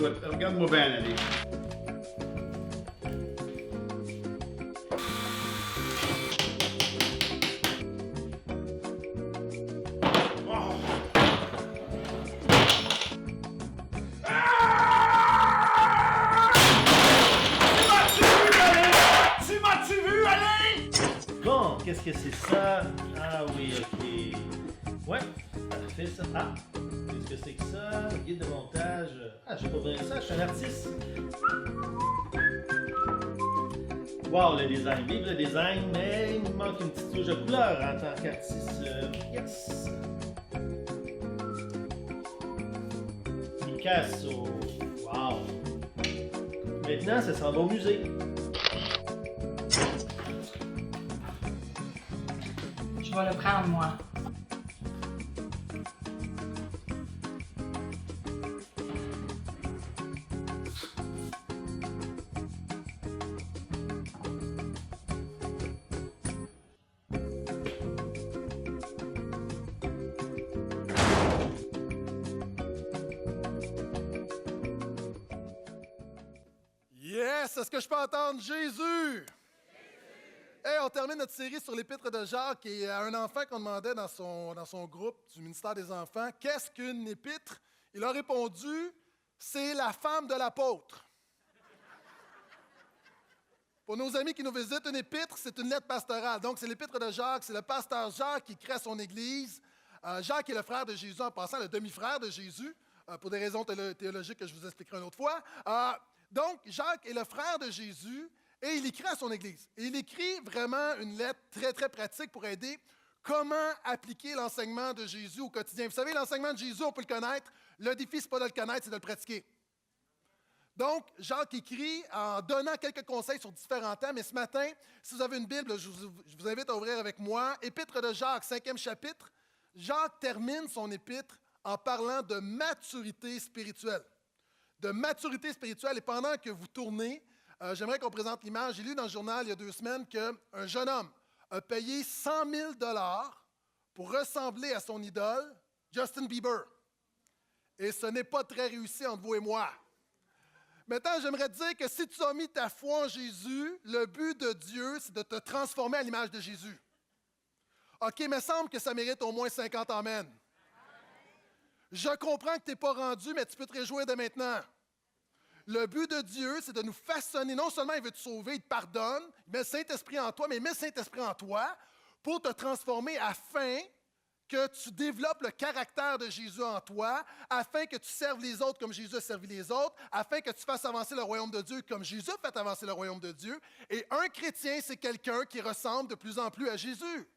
écoute, regarde-moi bien aller. Bon, qu'est-ce que c'est ça? Ah oui, ok. Ouais, parfait ça. Ah, qu'est-ce que c'est que ça? Guide de montage. Ah, j'ai pas besoin de ça, je suis un artiste. Wow, le design. Vive le design, mais il me manque une petite touche de couleur en tant qu'artiste. Yes! Picasso. Wow! Maintenant, ça s'en va au musée. Je vais le prendre, moi. Yes! Est-ce que je peux entendre Jésus? Hey, on termine notre série sur l'Épître de Jacques et à un enfant qu'on demandait dans son groupe du ministère des Enfants, qu'est-ce qu'une épître? Il a répondu, c'est la femme de l'apôtre. Pour nos amis qui nous visitent, une épître, c'est une lettre pastorale. Donc, c'est l'Épître de Jacques, c'est le pasteur Jacques qui crée son Église. Jacques est le frère de Jésus, en passant le demi-frère de Jésus, pour des raisons théologiques que je vous expliquerai une autre fois. Donc, Jacques est le frère de Jésus et il écrit à son Église. Et il écrit vraiment une lettre très, très pratique pour aider comment appliquer l'enseignement de Jésus au quotidien. Vous savez, l'enseignement de Jésus, on peut le connaître. Le défi, ce n'est pas de le connaître, c'est de le pratiquer. Donc, Jacques écrit en donnant quelques conseils sur différents thèmes. Et ce matin, si vous avez une Bible, je vous invite à ouvrir avec moi. Épître de Jacques, 5e chapitre. Jacques termine son épître en parlant de maturité spirituelle. De maturité spirituelle. Et pendant que vous tournez, j'aimerais qu'on présente l'image. J'ai lu dans le journal il y a 2 semaines qu'un jeune homme a payé 100 000 $ pour ressembler à son idole, Justin Bieber. Et ce n'est pas très réussi entre vous et moi. Maintenant, j'aimerais te dire que si tu as mis ta foi en Jésus, le but de Dieu, c'est de te transformer à l'image de Jésus. OK, mais il me semble que ça mérite au moins 50 amen. Je comprends que tu n'es pas rendu, mais tu peux te réjouir de maintenant. Le but de Dieu, c'est de nous façonner. Non seulement il veut te sauver, il te pardonne, il met le Saint-Esprit en toi, mais il met le Saint-Esprit en toi pour te transformer afin que tu développes le caractère de Jésus en toi, afin que tu serves les autres comme Jésus a servi les autres, afin que tu fasses avancer le royaume de Dieu comme Jésus a fait avancer le royaume de Dieu. Et un chrétien, c'est quelqu'un qui ressemble de plus en plus à Jésus.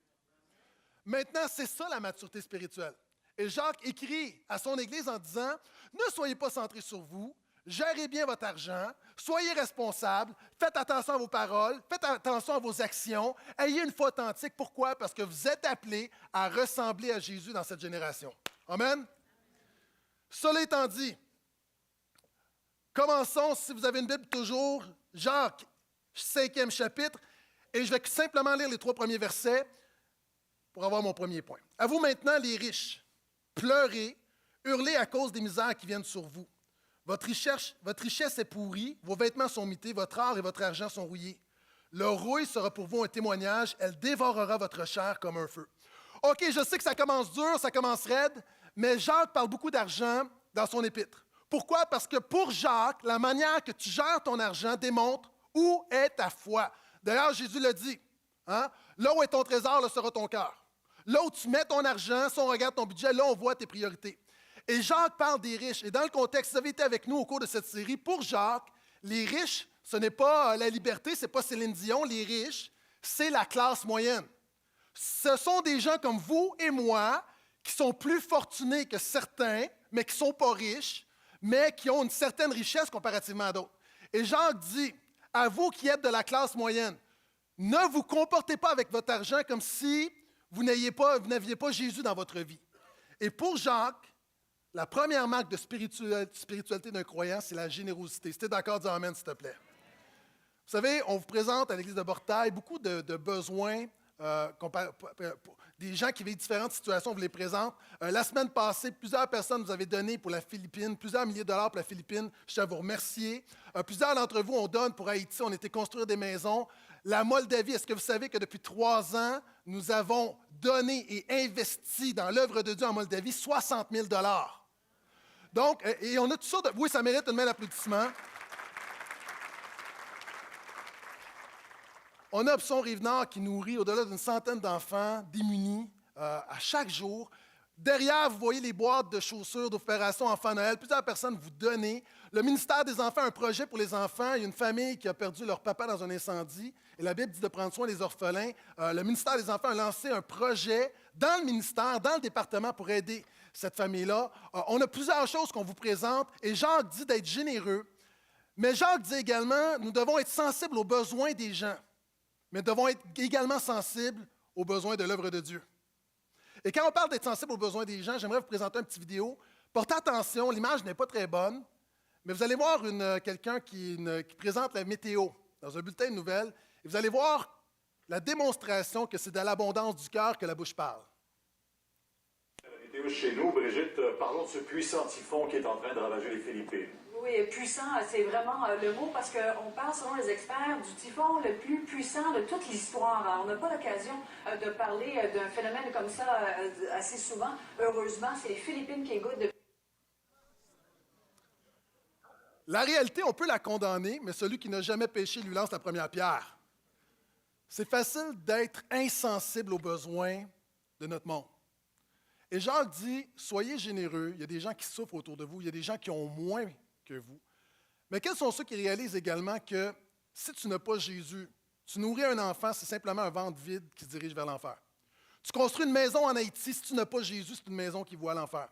Maintenant, c'est ça la maturité spirituelle. Et Jacques écrit à son Église en disant, ne soyez pas centrés sur vous, gérez bien votre argent, soyez responsables, faites attention à vos paroles, faites attention à vos actions, ayez une foi authentique. Pourquoi? Parce que vous êtes appelés à ressembler à Jésus dans cette génération. Amen? Cela étant dit, commençons, si vous avez une Bible toujours, Jacques, 5e chapitre, et je vais simplement lire les 3 premiers versets pour avoir mon premier point. À vous maintenant, les riches, pleurez, hurlez à cause des misères qui viennent sur vous. Votre richesse est pourrie, vos vêtements sont mités, votre or et votre argent sont rouillés. Leur rouille sera pour vous un témoignage, elle dévorera votre chair comme un feu. OK, je sais que ça commence dur, ça commence raide, mais Jacques parle beaucoup d'argent dans son épître. Pourquoi? Parce que pour Jacques, la manière que tu gères ton argent démontre où est ta foi. D'ailleurs, Jésus le dit, hein? Là où est ton trésor, là sera ton cœur. Là où tu mets ton argent, si on regarde ton budget, là on voit tes priorités. Et Jacques parle des riches. Et dans le contexte, si vous avez été avec nous au cours de cette série, pour Jacques, les riches, ce n'est pas la liberté, ce n'est pas Céline Dion. Les riches, c'est la classe moyenne. Ce sont des gens comme vous et moi qui sont plus fortunés que certains, mais qui ne sont pas riches, mais qui ont une certaine richesse comparativement à d'autres. Et Jacques dit, à vous qui êtes de la classe moyenne, ne vous comportez pas avec votre argent comme si vous n'aviez pas Jésus dans votre vie. Et pour Jacques, la première marque de spiritualité d'un croyant, c'est la générosité. Si tu es d'accord, dis Amen, s'il te plaît. Vous savez, on vous présente à l'Église de Bortail beaucoup de besoins des gens qui vivent différentes situations, on vous les présente. La semaine passée, plusieurs personnes nous avaient donné pour la Philippine, plusieurs milliers de dollars pour la Philippine. Je tiens à vous remercier. Plusieurs d'entre vous, on donne pour Haïti, on était construire des maisons. La Moldavie, est-ce que vous savez que depuis 3 ans, nous avons donné et investi dans l'œuvre de Dieu en Moldavie 60 000 dollars. Donc, et on a toutes sortes de... Oui, ça mérite une main d'applaudissement. On a Option Rive-Nord qui nourrit au-delà d'une centaine d'enfants démunis à chaque jour. Derrière, vous voyez les boîtes de chaussures d'opération Enfant Noël. Plusieurs personnes vous donnent. Le ministère des Enfants a un projet pour les enfants. Il y a une famille qui a perdu leur papa dans un incendie. Et la Bible dit de prendre soin des orphelins. Le ministère des Enfants a lancé un projet dans le ministère, dans le département pour aider cette famille-là. On a plusieurs choses qu'on vous présente. Et Jacques dit d'être généreux. Mais Jacques dit également, nous devons être sensibles aux besoins des gens. Mais nous devons être également sensibles aux besoins de l'œuvre de Dieu. Et quand on parle d'être sensible aux besoins des gens, j'aimerais vous présenter une petite vidéo. Portez attention, l'image n'est pas très bonne, mais vous allez voir quelqu'un qui présente la météo dans un bulletin de nouvelles, et vous allez voir la démonstration que c'est de l'abondance du cœur que la bouche parle. La météo chez nous, Brigitte, parlons de ce puissant typhon qui est en train de ravager les Philippines. Oui, puissant, c'est vraiment le mot parce qu'on parle, selon les experts, du typhon le plus puissant de toute l'histoire. Alors, on n'a pas l'occasion de parler d'un phénomène comme ça assez souvent. Heureusement, c'est les Philippines qui goûtent de... La réalité, on peut la condamner, mais celui qui n'a jamais péché lui lance la première pierre. C'est facile d'être insensible aux besoins de notre monde. Et Jacques dit, soyez généreux. Il y a des gens qui souffrent autour de vous. Il y a des gens qui ont moins que vous. Mais quels sont ceux qui réalisent également que si tu n'as pas Jésus, tu nourris un enfant, c'est simplement un ventre vide qui se dirige vers l'enfer. Tu construis une maison en Haïti, si tu n'as pas Jésus, c'est une maison qui voit l'enfer.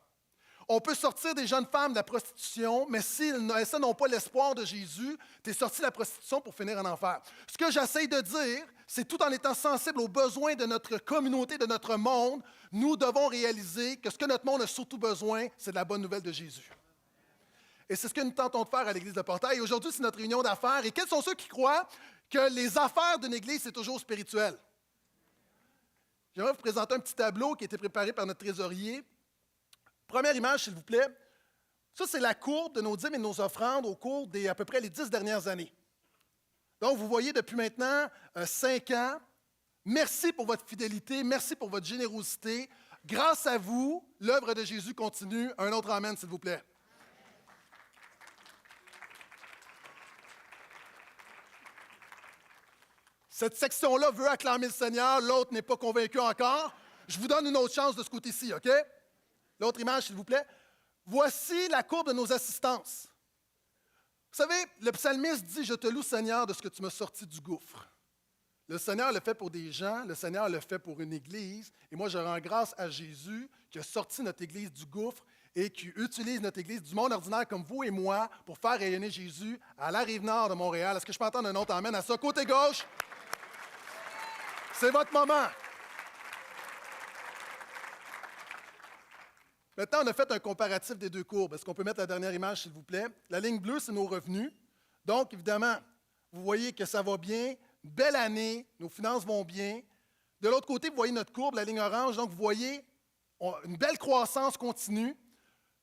On peut sortir des jeunes femmes de la prostitution, mais si elles n'ont pas l'espoir de Jésus, tu es sorti de la prostitution pour finir en enfer. Ce que j'essaie de dire, c'est tout en étant sensible aux besoins de notre communauté, de notre monde, nous devons réaliser que ce que notre monde a surtout besoin, c'est de la bonne nouvelle de Jésus. Et c'est ce que nous tentons de faire à l'Église de Portail. Et aujourd'hui, c'est notre réunion d'affaires. Et quels sont ceux qui croient que les affaires d'une Église, c'est toujours spirituel? J'aimerais vous présenter un petit tableau qui a été préparé par notre trésorier. Première image, s'il vous plaît. Ça, c'est la courbe de nos dîmes et de nos offrandes au cours des à peu près les 10 dernières années. Donc, vous voyez depuis maintenant 5 ans. Merci pour votre fidélité, merci pour votre générosité. Grâce à vous, l'œuvre de Jésus continue. Un autre amen, s'il vous plaît. Cette section-là veut acclamer le Seigneur, l'autre n'est pas convaincu encore. Je vous donne une autre chance de ce côté-ci, OK? L'autre image, s'il vous plaît. Voici la courbe de nos assistances. Vous savez, le psalmiste dit « Je te loue, Seigneur, de ce que tu m'as sorti du gouffre ». Le Seigneur le fait pour des gens, le Seigneur le fait pour une Église. Et moi, je rends grâce à Jésus qui a sorti notre Église du gouffre et qui utilise notre Église du monde ordinaire comme vous et moi pour faire rayonner Jésus à la Rive-Nord de Montréal. Est-ce que je peux entendre un autre amen à ça? Côté gauche, c'est votre moment. Maintenant, on a fait un comparatif des deux courbes. Est-ce qu'on peut mettre la dernière image, s'il vous plaît? La ligne bleue, c'est nos revenus. Donc, évidemment, vous voyez que ça va bien. Belle année, nos finances vont bien. De l'autre côté, vous voyez notre courbe, la ligne orange. Donc, vous voyez une belle croissance continue.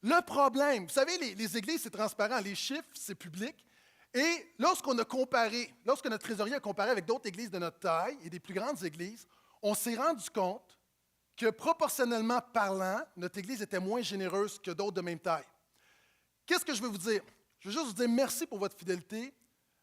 Le problème, vous savez, les églises, c'est transparent. Les chiffres, c'est public. Et lorsqu'on a comparé, lorsque notre trésorier a comparé avec d'autres églises de notre taille et des plus grandes églises, on s'est rendu compte que proportionnellement parlant, notre Église était moins généreuse que d'autres de même taille. Qu'est-ce que je veux vous dire? Je veux juste vous dire merci pour votre fidélité,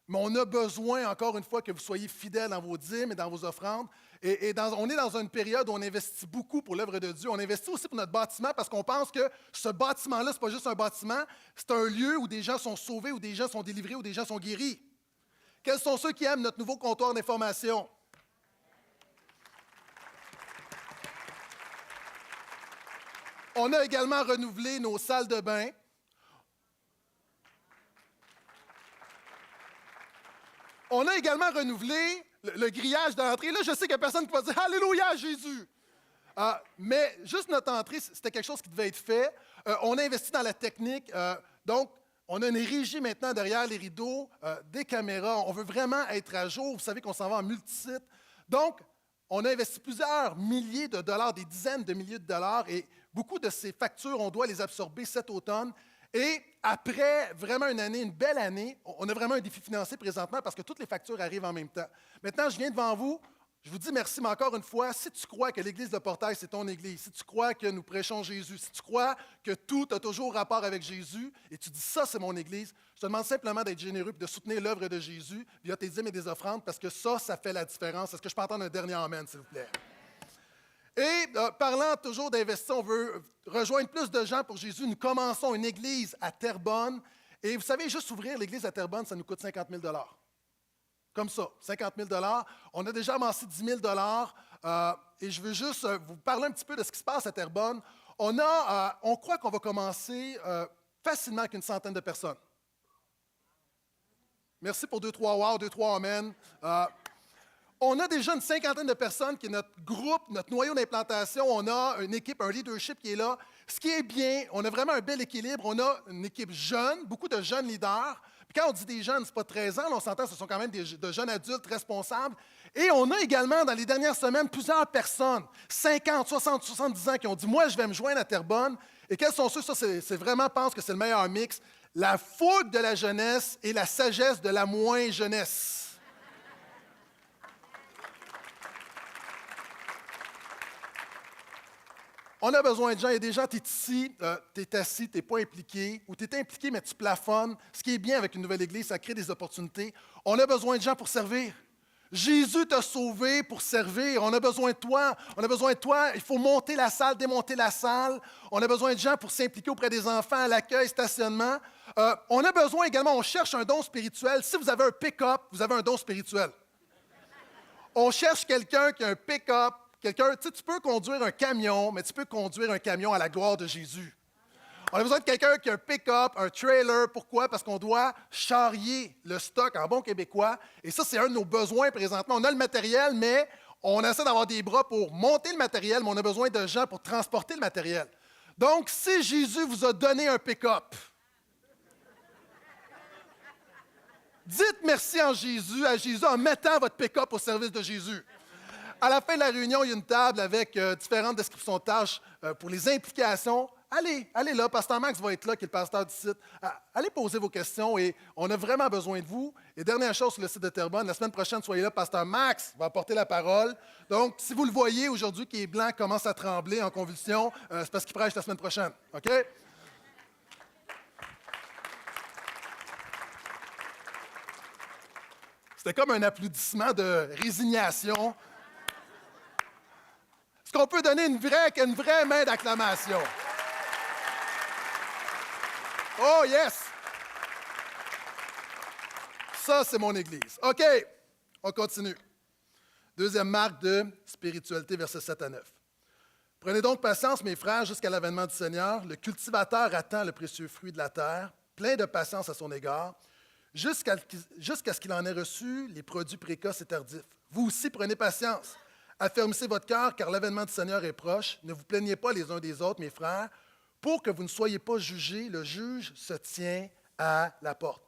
mais on a besoin, encore une fois, que vous soyez fidèles dans vos dîmes et dans vos offrandes. On est dans une période où on investit beaucoup pour l'œuvre de Dieu. On investit aussi pour notre bâtiment parce qu'on pense que ce bâtiment-là, ce n'est pas juste un bâtiment, c'est un lieu où des gens sont sauvés, où des gens sont délivrés, où des gens sont guéris. Quels sont ceux qui aiment notre nouveau comptoir d'information? On a également renouvelé nos salles de bain. On a également renouvelé le grillage d'entrée. Là, je sais qu'il n'y a personne qui va dire « Alléluia, Jésus! » Mais juste notre entrée, c'était quelque chose qui devait être fait. On a investi dans la technique. Donc, on a une régie maintenant derrière les rideaux, des caméras. On veut vraiment être à jour. Vous savez qu'on s'en va en multisite. Donc, on a investi plusieurs milliers de dollars, des dizaines de milliers de dollars, et beaucoup de ces factures, on doit les absorber cet automne. Et après vraiment une année, une belle année, on a vraiment un défi financier présentement parce que toutes les factures arrivent en même temps. Maintenant, je viens devant vous, je vous dis merci, mais encore une fois, si tu crois que l'Église de Portail, c'est ton Église, si tu crois que nous prêchons Jésus, si tu crois que tout a toujours rapport avec Jésus, et tu dis ça, c'est mon Église, je te demande simplement d'être généreux et de soutenir l'œuvre de Jésus via tes dîmes et des offrandes, parce que ça fait la différence. Est-ce que je peux entendre un dernier amen, s'il vous plaît? Et parlant toujours d'investir, on veut rejoindre plus de gens pour Jésus. Nous commençons une église à Terrebonne. Et vous savez, juste ouvrir l'église à Terrebonne, ça nous coûte 50 000 $. Comme ça, 50 000 $. On a déjà amassé 10 000 $. Et je veux juste vous parler un petit peu de ce qui se passe à Terrebonne. On croit qu'on va commencer facilement avec une centaine de personnes. Merci pour 2-3 wow, 2-3 amen. On a déjà une cinquantaine de personnes qui est notre groupe, notre noyau d'implantation. On a une équipe, un leadership qui est là. Ce qui est bien, on a vraiment un bel équilibre. On a une équipe jeune, beaucoup de jeunes leaders. Puis quand on dit des jeunes, ce n'est pas 13 ans, là, on s'entend, ce sont quand même de jeunes adultes responsables. Et on a également, dans les dernières semaines, plusieurs personnes, 50, 60, 70 ans, qui ont dit « Moi, je vais me joindre à Terrebonne ». Et quels sont ceux? Ça, c'est vraiment, je pense que c'est le meilleur mix. La fougue de la jeunesse et la sagesse de la moins jeunesse. On a besoin de gens. Il y a des gens, tu es ici, tu es assis, tu n'es pas impliqué, ou tu es impliqué, mais tu plafonnes. Ce qui est bien avec une nouvelle Église, ça crée des opportunités. On a besoin de gens pour servir. Jésus t'a sauvé pour servir. On a besoin de toi. On a besoin de toi. Il faut monter la salle, démonter la salle. On a besoin de gens pour s'impliquer auprès des enfants, à l'accueil, stationnement. On a besoin également, on cherche un don spirituel. Si vous avez un pick-up, vous avez un don spirituel. On cherche quelqu'un qui a un pick-up. Quelqu'un, tu peux conduire un camion, mais tu peux conduire un camion à la gloire de Jésus. On a besoin de quelqu'un qui a un pick-up, un trailer. Pourquoi? Parce qu'on doit charrier le stock en bon québécois. Et ça, c'est un de nos besoins présentement. On a le matériel, mais on essaie d'avoir des bras pour monter le matériel, mais on a besoin de gens pour transporter le matériel. Donc, si Jésus vous a donné un pick-up, dites merci à Jésus en mettant votre pick-up au service de Jésus. À la fin de la réunion, il y a une table avec différentes descriptions de tâches pour les implications. Allez là, Pasteur Max va être là, qui est le pasteur du site. Allez poser vos questions et on a vraiment besoin de vous. Et dernière chose sur le site de Terrebonne, la semaine prochaine, soyez là, Pasteur Max va apporter la parole. Donc, si vous le voyez aujourd'hui qui est blanc, commence à trembler en convulsion, c'est parce qu'il prêche la semaine prochaine. OK? C'était comme un applaudissement de résignation. Est-ce qu'on peut donner une vraie main d'acclamation? Oh, yes! Ça, c'est mon Église. OK, on continue. Deuxième marque de spiritualité, versets 7 à 9. Prenez donc patience, mes frères, jusqu'à l'avènement du Seigneur. Le cultivateur attend le précieux fruit de la terre, plein de patience à son égard, jusqu'à ce qu'il en ait reçu les produits précoces et tardifs. Vous aussi, prenez patience. Affermissez votre cœur, car l'avènement du Seigneur est proche. Ne vous plaignez pas les uns des autres, mes frères, pour que vous ne soyez pas jugés. Le juge se tient à la porte.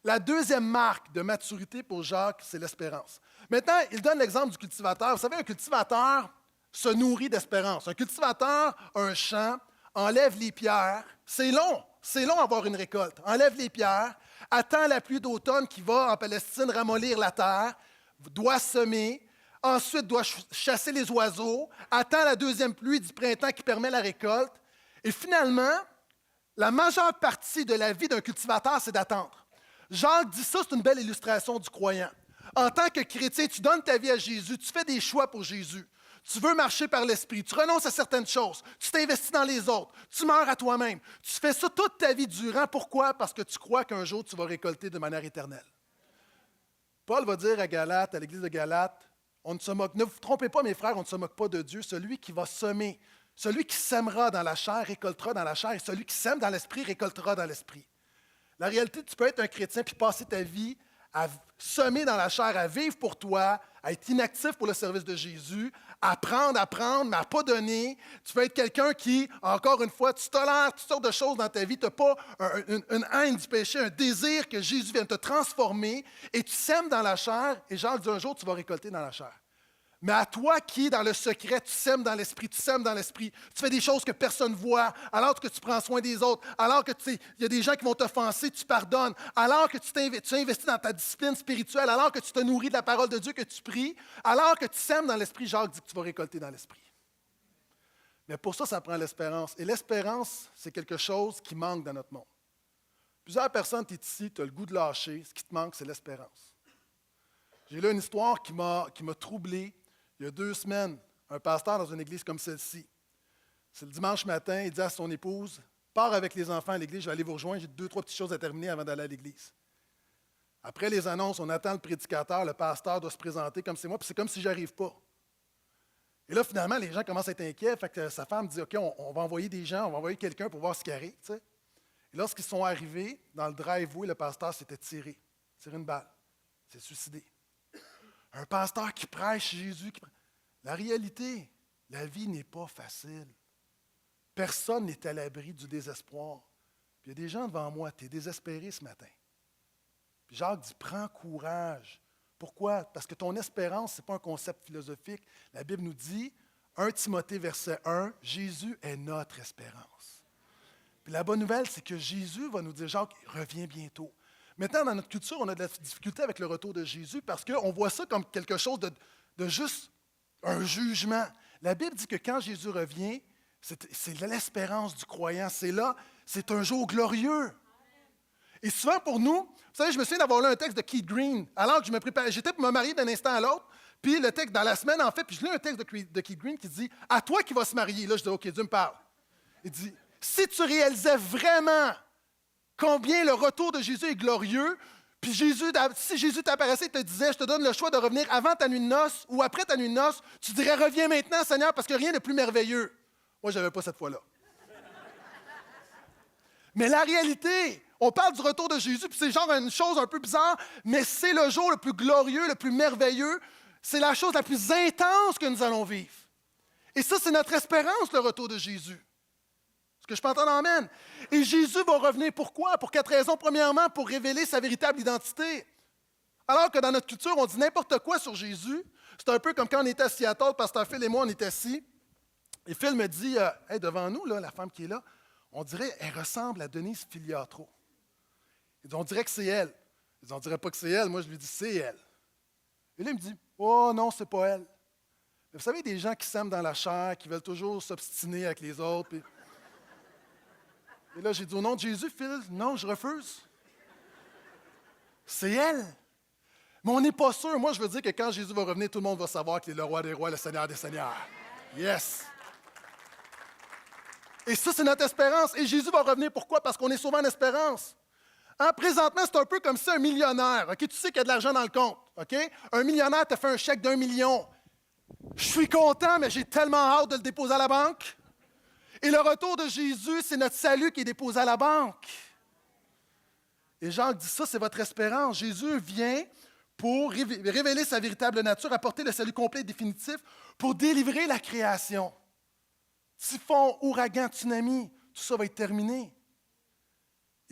La deuxième marque de maturité pour Jacques, c'est l'espérance. Maintenant, il donne l'exemple du cultivateur. Vous savez, un cultivateur se nourrit d'espérance. Un cultivateur a un champ, enlève les pierres. C'est long avoir une récolte. Enlève les pierres, attend la pluie d'automne qui va en Palestine ramollir la terre, doit semer. Ensuite, doit chasser les oiseaux, attend la deuxième pluie du printemps qui permet la récolte. Et finalement, la majeure partie de la vie d'un cultivateur, c'est d'attendre. Jacques dit ça, c'est une belle illustration du croyant. En tant que chrétien, tu donnes ta vie à Jésus, tu fais des choix pour Jésus. Tu veux marcher par l'Esprit, tu renonces à certaines choses, tu t'investis dans les autres, tu meurs à toi-même. Tu fais ça toute ta vie durant. Pourquoi? Parce que tu crois qu'un jour, tu vas récolter de manière éternelle. Paul va dire à Galates, à l'église de Galates, on ne se moque, ne vous trompez pas, mes frères, on ne se moque pas de Dieu. Celui qui va semer, celui qui sèmera dans la chair, récoltera dans la chair, et celui qui sème dans l'esprit, récoltera dans l'esprit. La réalité, tu peux être un chrétien puis passer ta vie à semer dans la chair, à vivre pour toi, à être inactif pour le service de Jésus, à prendre, mais à ne pas donner. Tu peux être quelqu'un qui, encore une fois, tu tolères toutes sortes de choses dans ta vie. Tu n'as pas une haine du péché, un désir que Jésus vienne te transformer et tu sèmes dans la chair et Jacques dit un jour, tu vas récolter dans la chair. Mais à toi qui, dans le secret, tu sèmes dans l'esprit, tu sèmes dans l'esprit, tu fais des choses que personne ne voit, alors que tu prends soin des autres, alors que il y a des gens qui vont t'offenser, tu pardonnes, alors que tu investis dans ta discipline spirituelle, alors que tu te nourris de la parole de Dieu, que tu pries, alors que tu sèmes dans l'esprit, Jacques dit que tu vas récolter dans l'esprit. Mais pour ça, ça prend l'espérance. Et l'espérance, c'est quelque chose qui manque dans notre monde. Plusieurs personnes, tu es ici, tu as le goût de lâcher, ce qui te manque, c'est l'espérance. J'ai lu une histoire qui m'a troublé. Il y a 2 semaines, un pasteur dans une église comme celle-ci, c'est le dimanche matin, il dit à son épouse, « Pars avec les enfants à l'église, je vais aller vous rejoindre, j'ai 2-3 petites choses à terminer avant d'aller à l'église. » Après les annonces, on attend le prédicateur, le pasteur doit se présenter comme c'est moi, puis c'est comme si je n'arrive pas. Et là, finalement, les gens commencent à être inquiets, fait que sa femme dit, « OK, on va envoyer des gens, on va envoyer quelqu'un pour voir ce qui arrive. » Et lorsqu'ils sont arrivés, dans le driveway, le pasteur s'était tiré une balle, s'est suicidé. Un pasteur qui prêche Jésus. La réalité, la vie n'est pas facile. Personne n'est à l'abri du désespoir. Puis il y a des gens devant moi, tu es désespéré ce matin. Puis Jacques dit, prends courage. Pourquoi? Parce que ton espérance, ce n'est pas un concept philosophique. La Bible nous dit, 1 Timothée, verset 1, Jésus est notre espérance. Puis la bonne nouvelle, c'est que Jésus va nous dire, Jacques, reviens bientôt. Maintenant, dans notre culture, on a de la difficulté avec le retour de Jésus parce qu'on voit ça comme quelque chose de juste un jugement. La Bible dit que quand Jésus revient, c'est l'espérance du croyant. C'est là, c'est un jour glorieux. Et souvent pour nous, vous savez, je me souviens d'avoir lu un texte de Keith Green, alors que je me préparais, j'étais pour me marier d'un instant à l'autre, puis le texte, dans la semaine, en fait, puis je lis un texte de Keith Green qui dit « À toi qui vas se marier », là je dis « OK, Dieu me parle ». Il dit « Si tu réalisais vraiment combien le retour de Jésus est glorieux, puis si Jésus t'apparaissait et te disait, je te donne le choix de revenir avant ta nuit de noces ou après ta nuit de noces, tu dirais, reviens maintenant, Seigneur, parce que rien n'est plus merveilleux. Moi, je n'avais pas cette foi-là. Mais la réalité, on parle du retour de Jésus, puis c'est genre une chose un peu bizarre, mais c'est le jour le plus glorieux, le plus merveilleux. C'est la chose la plus intense que nous allons vivre. Et ça, c'est notre espérance, le retour de Jésus. Que je peux entendre amen. Et Jésus va revenir pourquoi? Pour 4 raisons. Premièrement, pour révéler sa véritable identité. Alors que dans notre culture, on dit n'importe quoi sur Jésus. C'est un peu comme quand on était à Seattle, pasteur Phil et moi, on était assis. Et Phil me dit, hey, devant nous, là, la femme qui est là, on dirait qu'elle ressemble à Denise Filiatro. Il dit, on dirait que c'est elle. Il dit, on dirait pas que c'est elle. Moi, je lui dis, c'est elle. Et là, il me dit, oh non, c'est pas elle. Mais vous savez, des gens qui s'aiment dans la chair, qui veulent toujours s'obstiner avec les autres. Puis... Et là, j'ai dit, au nom de Jésus, Phil, non, je refuse. C'est elle. Mais on n'est pas sûr. Moi, je veux dire que quand Jésus va revenir, tout le monde va savoir qu'il est le roi des rois, le Seigneur des seigneurs. Yes. Et ça, c'est notre espérance. Et Jésus va revenir, pourquoi? Parce qu'on est souvent en espérance. Hein? Présentement, c'est un peu comme si un millionnaire, okay? Tu sais qu'il y a de l'argent dans le compte. Okay? Un millionnaire t'a fait un chèque d'1 million. Je suis content, mais j'ai tellement hâte de le déposer à la banque. Et le retour de Jésus, c'est notre salut qui est déposé à la banque. Et Jacques dit ça, c'est votre espérance. Jésus vient pour révéler sa véritable nature, apporter le salut complet et définitif, pour délivrer la création. Typhon, ouragan, tsunami, tout ça va être terminé.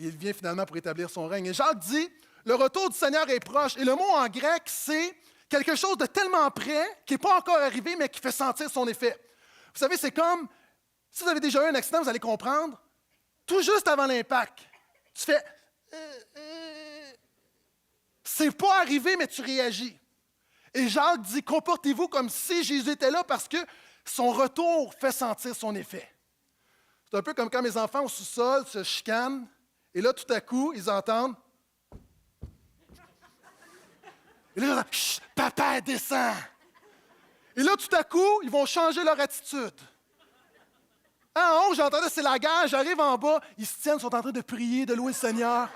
Et il vient finalement pour établir son règne. Et Jacques dit, le retour du Seigneur est proche. Et le mot en grec, c'est quelque chose de tellement près, qui n'est pas encore arrivé, mais qui fait sentir son effet. Vous savez, c'est comme... Si vous avez déjà eu un accident, vous allez comprendre. Tout juste avant l'impact, tu fais... C'est pas arrivé, mais tu réagis. Et Jacques dit, comportez-vous comme si Jésus était là parce que son retour fait sentir son effet. C'est un peu comme quand mes enfants au sous-sol se chicanent, et là, tout à coup, ils entendent... Et là, ils entendent, chut, papa, descend. Et là, tout à coup, ils vont changer leur attitude. En haut, j'entendais, c'est la guerre, j'arrive en bas, ils se tiennent, sont en train de prier, de louer le Seigneur.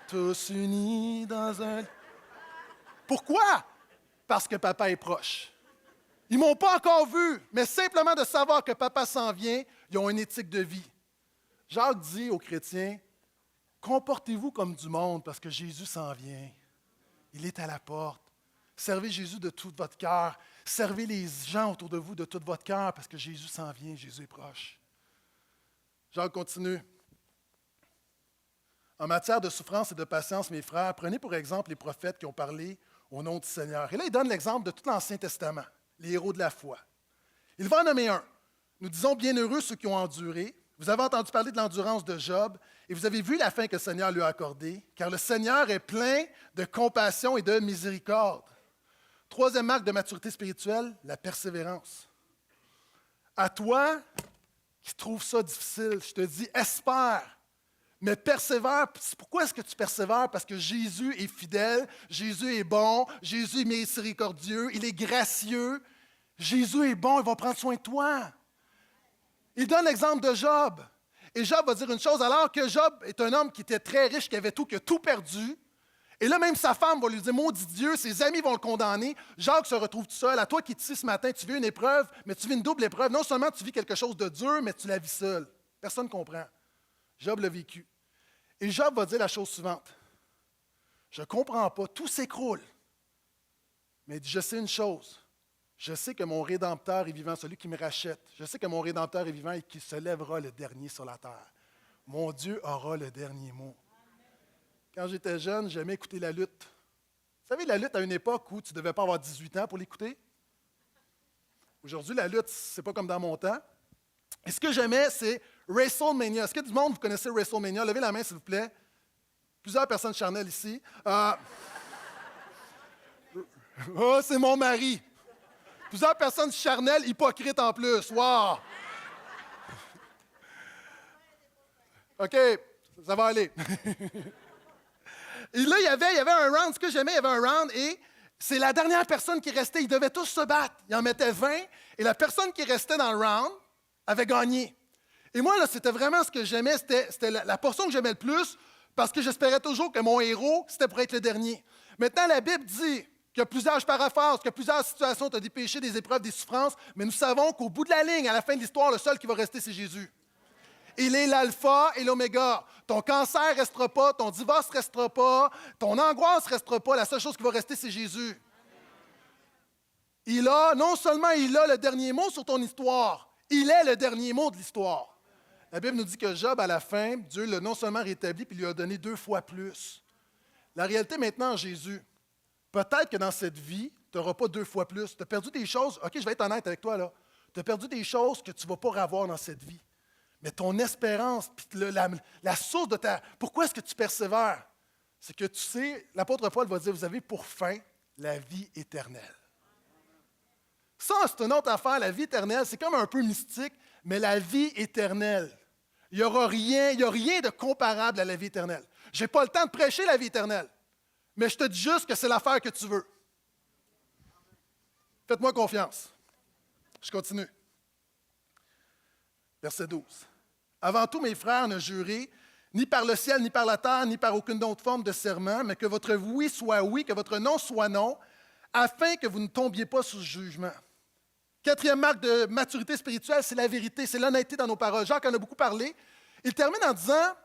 Tous unis dans un... Pourquoi? Parce que papa est proche. Ils ne m'ont pas encore vu, mais simplement de savoir que papa s'en vient, ils ont une éthique de vie. Jacques dit aux chrétiens, comportez-vous comme du monde parce que Jésus s'en vient. Il est à la porte. Servez Jésus de tout votre cœur. Servez les gens autour de vous de tout votre cœur parce que Jésus s'en vient, Jésus est proche. Jacques continue. En matière de souffrance et de patience, mes frères, prenez pour exemple les prophètes qui ont parlé au nom du Seigneur. Et là, il donne l'exemple de tout l'Ancien Testament, les héros de la foi. Il va en nommer un. Nous disons bienheureux ceux qui ont enduré. Vous avez entendu parler de l'endurance de Job et vous avez vu la fin que le Seigneur lui a accordée, car le Seigneur est plein de compassion et de miséricorde. Troisième marque de maturité spirituelle, la persévérance. À toi qui trouves ça difficile, je te dis, espère, mais persévère. Pourquoi est-ce que tu persévères? Parce que Jésus est fidèle, Jésus est bon, Jésus est miséricordieux, il est gracieux. Jésus est bon, il va prendre soin de toi. Il donne l'exemple de Job. Et Job va dire une chose, alors que Job est un homme qui était très riche, qui avait tout, qui a tout perdu. Et là, même sa femme va lui dire, maudit Dieu, ses amis vont le condamner. Jacques se retrouve tout seul. À toi qui es ici ce matin, tu vis une épreuve, mais tu vis une double épreuve. Non seulement tu vis quelque chose de dur, mais tu la vis seul. Personne ne comprend. Job l'a vécu. Et Job va dire la chose suivante. Je ne comprends pas, tout s'écroule. Mais il dit, je sais une chose. Je sais que mon Rédempteur est vivant, celui qui me rachète. Je sais que mon Rédempteur est vivant et qu'il se lèvera le dernier sur la terre. Mon Dieu aura le dernier mot. Quand j'étais jeune, j'aimais écouter la lutte. Vous savez, la lutte à une époque où tu ne devais pas avoir 18 ans pour l'écouter. Aujourd'hui, la lutte, c'est pas comme dans mon temps. Et ce que j'aimais, c'est WrestleMania. Est-ce que du monde, vous connaissez WrestleMania? Levez la main, s'il vous plaît. Plusieurs personnes charnelles ici. Oh, c'est mon mari. Plusieurs personnes charnelles, hypocrites en plus. Wow! OK, ça va aller. Et là, il y avait un round. Ce que j'aimais, il y avait un round et c'est la dernière personne qui restait. Ils devaient tous se battre. Il en mettait 20 et la personne qui restait dans le round avait gagné. Et moi, là, c'était vraiment ce que j'aimais. C'était la portion que j'aimais le plus parce que j'espérais toujours que mon héros, c'était pour être le dernier. Maintenant, la Bible dit qu'il y a plusieurs, je paraphrase, qu'il y a plusieurs situations, tu as des péchés, des épreuves, des souffrances, mais nous savons qu'au bout de la ligne, à la fin de l'histoire, le seul qui va rester, c'est Jésus. Il est l'alpha et l'oméga. Ton cancer ne restera pas, ton divorce ne restera pas, ton angoisse ne restera pas. La seule chose qui va rester, c'est Jésus. Non seulement il a le dernier mot sur ton histoire, il est le dernier mot de l'histoire. La Bible nous dit que Job, à la fin, Dieu l'a non seulement rétabli, puis lui a donné 2 fois plus. La réalité maintenant en Jésus, peut-être que dans cette vie, tu n'auras pas 2 fois plus. Tu as perdu des choses, OK, je vais être honnête avec toi, là. Tu as perdu des choses que tu ne vas pas revoir dans cette vie. Mais ton espérance, puis la source de ta... Pourquoi est-ce que tu persévères? C'est que tu sais, l'apôtre Paul va dire, vous avez pour fin la vie éternelle. Ça, c'est une autre affaire, la vie éternelle, c'est comme un peu mystique, mais la vie éternelle, il n'y a rien de comparable à la vie éternelle. Je n'ai pas le temps de prêcher la vie éternelle, mais je te dis juste que c'est l'affaire que tu veux. Faites-moi confiance. Je continue. Verset 12. Avant tout, mes frères, ne jurez ni par le ciel, ni par la terre, ni par aucune autre forme de serment, mais que votre oui soit oui, que votre non soit non, afin que vous ne tombiez pas sous le jugement. 4e marque de maturité spirituelle, c'est la vérité, c'est l'honnêteté dans nos paroles. Jacques en a beaucoup parlé. Il termine en disant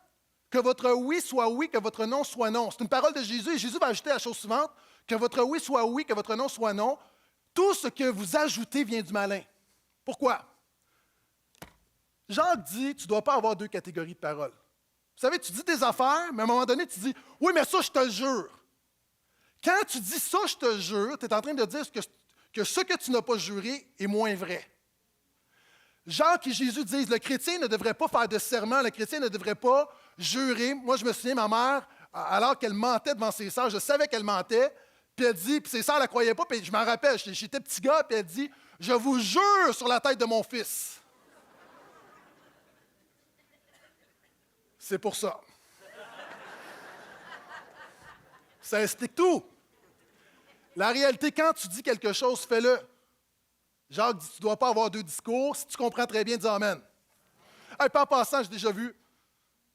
que votre oui soit oui, que votre non soit non. C'est une parole de Jésus et Jésus va ajouter la chose suivante, que votre oui soit oui, que votre non soit non. Tout ce que vous ajoutez vient du malin. Pourquoi? Jacques dit, tu ne dois pas avoir 2 catégories de paroles. Vous savez, tu dis des affaires, mais à un moment donné, tu dis, oui, mais ça, je te le jure. Quand tu dis ça, je te le jure, tu es en train de dire que ce que tu n'as pas juré est moins vrai. Jacques et Jésus disent, le chrétien ne devrait pas faire de serment, le chrétien ne devrait pas jurer. Moi, je me souviens, ma mère, alors qu'elle mentait devant ses sœurs, je savais qu'elle mentait, puis elle dit, puis ses sœurs ne la croyaient pas, puis je m'en rappelle, j'étais petit gars, puis elle dit, je vous jure sur la tête de mon fils. C'est pour ça. Ça explique tout. La réalité, quand tu dis quelque chose, fais-le. Jacques dit, tu ne dois pas avoir 2 discours. Si tu comprends très bien, dis amen. Hey, pas en passant, j'ai déjà vu,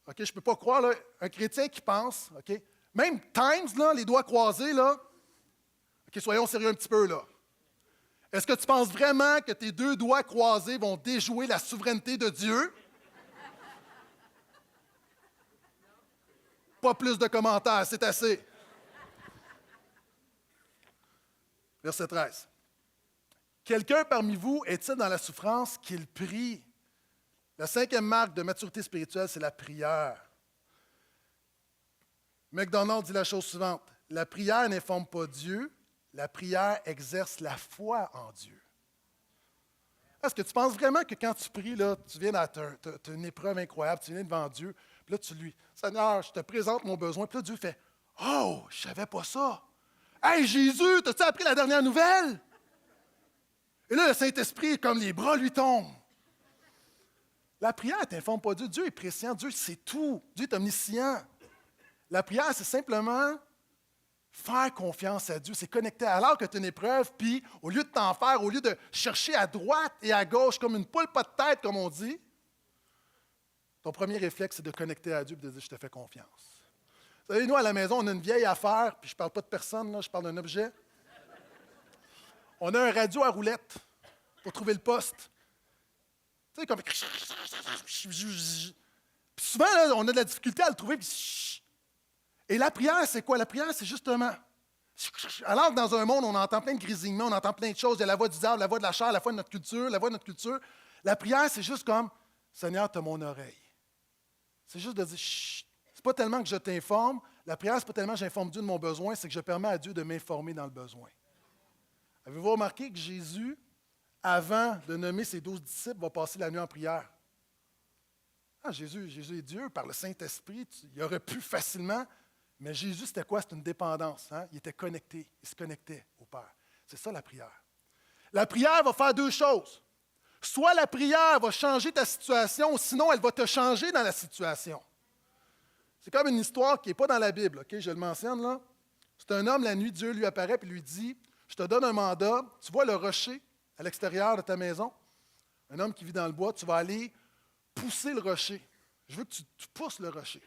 OK, je ne peux pas croire, là, un chrétien qui pense, OK, même Times, là, les doigts croisés, là, OK, soyons sérieux un petit peu, là. Est-ce que tu penses vraiment que tes 2 doigts croisés vont déjouer la souveraineté de Dieu? Pas plus de commentaires, c'est assez. Verset 13. Quelqu'un parmi vous est-il dans la souffrance qu'il prie? La 5e marque de maturité spirituelle, c'est la prière. McDonald dit la chose suivante. La prière n'informe pas Dieu, La prière exerce la foi en Dieu. Est-ce que tu penses vraiment que quand tu pries, là, tu viens à une épreuve incroyable, tu viens devant Dieu, puis là, tu lui, Seigneur, je te présente mon besoin, puis là, Dieu fait, oh, je ne savais pas ça. Hey, Jésus, t'as-tu appris la dernière nouvelle? Et là, le Saint-Esprit, comme les bras lui tombent. La prière ne t'informe pas Dieu. Dieu est prescient. Dieu sait tout. Dieu est omniscient. La prière, c'est simplement faire confiance à Dieu. C'est connecter. Alors que tu as une épreuve, puis au lieu de t'en faire, au lieu de chercher à droite et à gauche comme une poule pas de tête, comme on dit, ton premier réflexe, c'est de connecter à Dieu et de dire « Je te fais confiance ». Vous savez, nous, à la maison, on a une vieille affaire, puis je ne parle pas de personne, là, je parle d'un objet. On a un radio à roulette pour trouver le poste. Tu sais, comme... Puis souvent, là, on a de la difficulté à le trouver. Et la prière, c'est quoi? La prière, c'est justement... Alors que dans un monde, on entend plein de grésillements, on entend plein de choses. Il y a la voix du diable, la voix de la chair, la voix de notre culture, la voix de notre culture. La prière, c'est juste comme, Seigneur, tu as mon oreille. C'est juste de dire, chut. C'est pas tellement que je t'informe. La prière, c'est pas tellement que j'informe Dieu de mon besoin, c'est que je permets à Dieu de m'informer dans le besoin. Avez-vous remarqué que Jésus, avant de nommer ses 12 disciples, va passer la nuit en prière? Ah, Jésus est Dieu, par le Saint-Esprit, il aurait pu facilement, mais Jésus, c'était quoi? C'était une dépendance. Hein? Il était connecté, il se connectait au Père. C'est ça la prière. La prière va faire deux choses. Soit la prière va changer ta situation, sinon elle va te changer dans la situation. C'est comme une histoire qui n'est pas dans la Bible, OK? Je le mentionne là. C'est un homme, la nuit, Dieu lui apparaît et lui dit, je te donne un mandat, tu vois le rocher à l'extérieur de ta maison, un homme qui vit dans le bois, tu vas aller pousser le rocher. Je veux que tu pousses le rocher.